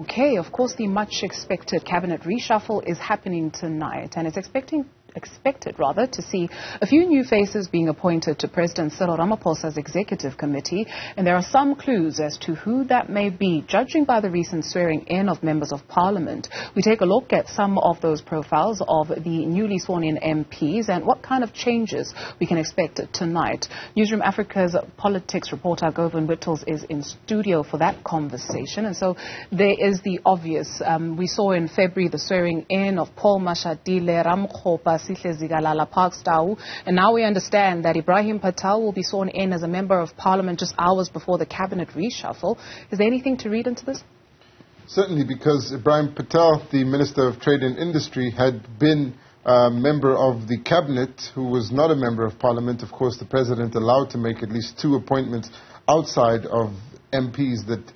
Okay, of course, the much expected cabinet reshuffle is happening tonight, and it's expected to see a few new faces being appointed to President Cyril Ramaphosa's executive committee, and there are some clues as to who that may be, judging by the recent swearing in of members of parliament. We take a look at some of those profiles of the newly sworn in MPs and what kind of changes we can expect tonight. Newzroom Afrika's politics reporter Govan Whittles is in studio for that conversation, and so there is the obvious. We saw in February the swearing in of Paul Mashatile, Ramkhopa, and now we understand that Ibrahim Patel will be sworn in as a member of parliament just hours before the cabinet reshuffle. Is there anything to read into this? Certainly, because Ibrahim Patel, the Minister of Trade and Industry, had been a member of the cabinet who was not a member of parliament. Of course, the president allowed to make at least 2 appointments outside of MPs that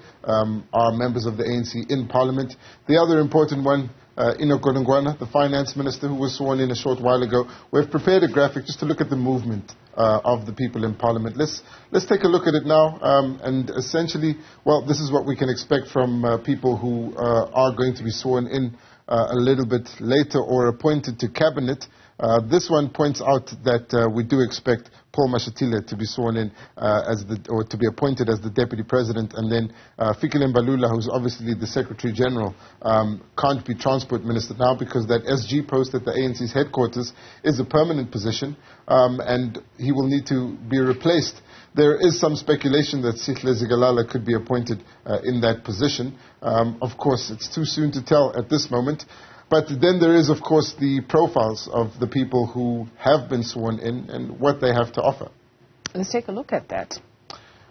are members of the ANC in parliament. The other important one, Inokolongwana, the finance minister who was sworn in a short while ago. We've prepared a graphic just to look at the movement of the people in parliament. Let's take a look at it now, and essentially, well, this is what we can expect from people who are going to be sworn in a little bit later or appointed to cabinet. This one points out that we do expect Paul Mashatile to be sworn in or to be appointed as the deputy president, and then Fikile Mbalula, who's obviously the secretary general, can't be transport minister now because that SG post at the ANC's headquarters is a permanent position, and he will need to be replaced. There is some speculation that Sihle Zigalala could be appointed in that position. Of course, it's too soon to tell at this moment. But then there is, of course, the profiles of the people who have been sworn in and what they have to offer. Let's take a look at that.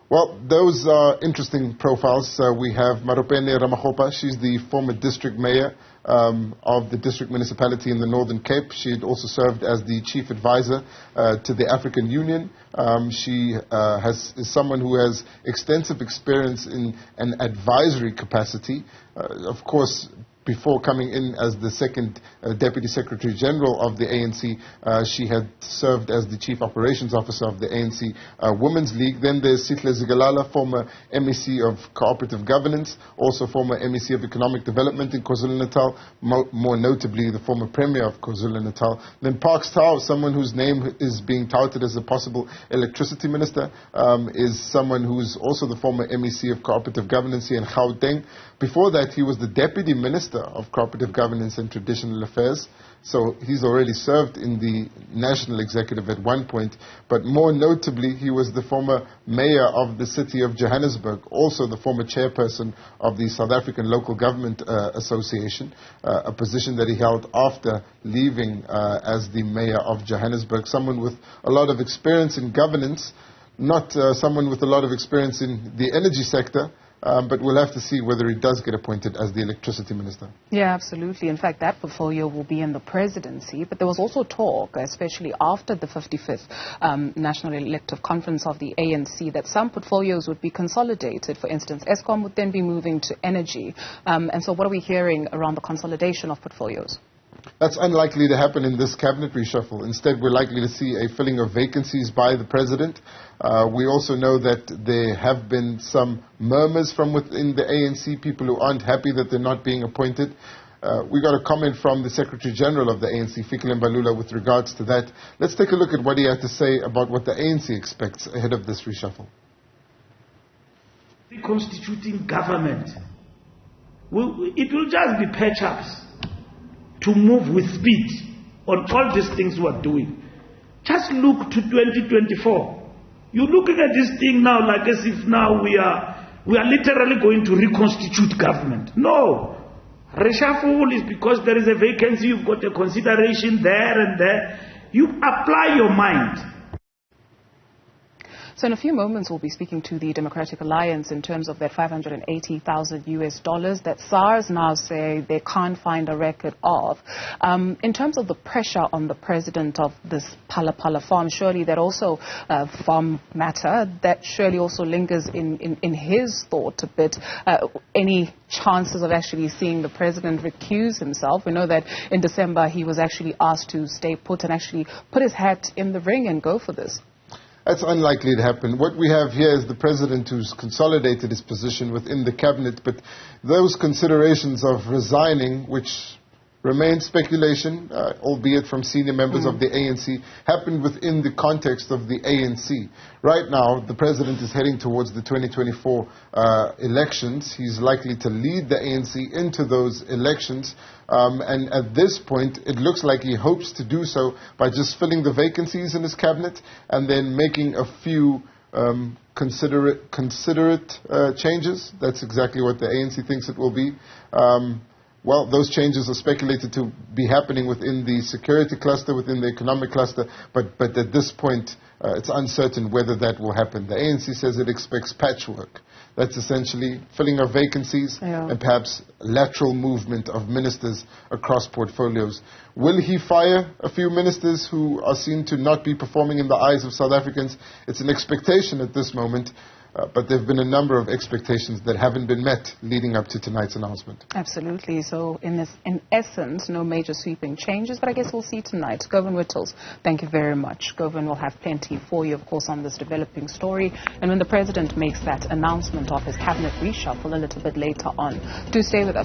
Well, those are interesting profiles. We have Maropene Ramakgopa. She's the former district mayor of the district municipality in the Northern Cape. She had also served as the chief advisor to the African Union. She is someone who has extensive experience in an advisory capacity. Of course, before coming in as the second Deputy Secretary General of the ANC, she had served as the Chief Operations Officer of the ANC Women's League. Then there's Sihle Zigalala, former MEC of Cooperative Governance, also former MEC of Economic Development in KwaZulu-Natal, more notably the former Premier of KwaZulu-Natal. Then Parks Tau, someone whose name is being touted as a possible electricity minister, is someone who's also the former MEC of Cooperative Governance here in Gauteng. Before that, he was the Deputy Minister of Cooperative Governance and Traditional Affairs. So he's already served in the National Executive at one point. But more notably, he was the former mayor of the city of Johannesburg, also the former chairperson of the South African Local Government Association, a position that he held after leaving as the mayor of Johannesburg. Someone with a lot of experience in governance, not someone with a lot of experience in the energy sector. But we'll have to see whether he does get appointed as the electricity minister. Yeah, absolutely. In fact, that portfolio will be in the presidency. But there was also talk, especially after the 55th National Elective Conference of the ANC, that some portfolios would be consolidated. For instance, Eskom would then be moving to energy. And so what are we hearing around the consolidation of portfolios? That's unlikely to happen in this cabinet reshuffle. Instead, we're likely to see a filling of vacancies by the president. We also know that there have been some murmurs from within the ANC, people who aren't happy that they're not being appointed. We got a comment from the Secretary General of the ANC, Fikile Mbalula, with regards to that. Let's take a look at what he had to say about what the ANC expects ahead of this reshuffle. Reconstituting government, it will just be patch-ups to move with speed on all these things we are doing. Just look to 2024. You're looking at this thing now like as if now we are literally going to reconstitute government. No. Reshuffle is because there is a vacancy, you've got a consideration there and there. You apply your mind. So in a few moments, we'll be speaking to the Democratic Alliance in terms of that $580,000 that SARS now say they can't find a record of. In terms of the pressure on the president of this Phala farm, surely that also farm matter, that surely also lingers in his thought a bit. Any chances of actually seeing the president recuse himself? We know that in December he was actually asked to stay put and actually put his hat in the ring and go for this. That's unlikely to happen. What we have here is the president who's consolidated his position within the cabinet, but those considerations of resigning, which remain speculation, albeit from senior members of the ANC, happened within the context of the ANC. Right now, the president is heading towards the 2024 elections. He's likely to lead the ANC into those elections. And at this point, it looks like he hopes to do so by just filling the vacancies in his cabinet and then making a few considerate changes. That's exactly what the ANC thinks it will be. Well, those changes are speculated to be happening within the security cluster, within the economic cluster, but at this point, it's uncertain whether that will happen. The ANC says it expects patchwork. That's essentially filling of vacancies and perhaps lateral movement of ministers across portfolios. Will he fire a few ministers who are seen to not be performing in the eyes of South Africans? It's an expectation at this moment. But there have been a number of expectations that haven't been met leading up to tonight's announcement. Absolutely. So in essence, no major sweeping changes, but I guess we'll see tonight. Govan Whittles, thank you very much. Govan will have plenty for you, of course, on this developing story. And when the president makes that announcement of his cabinet reshuffle a little bit later on, do stay with us.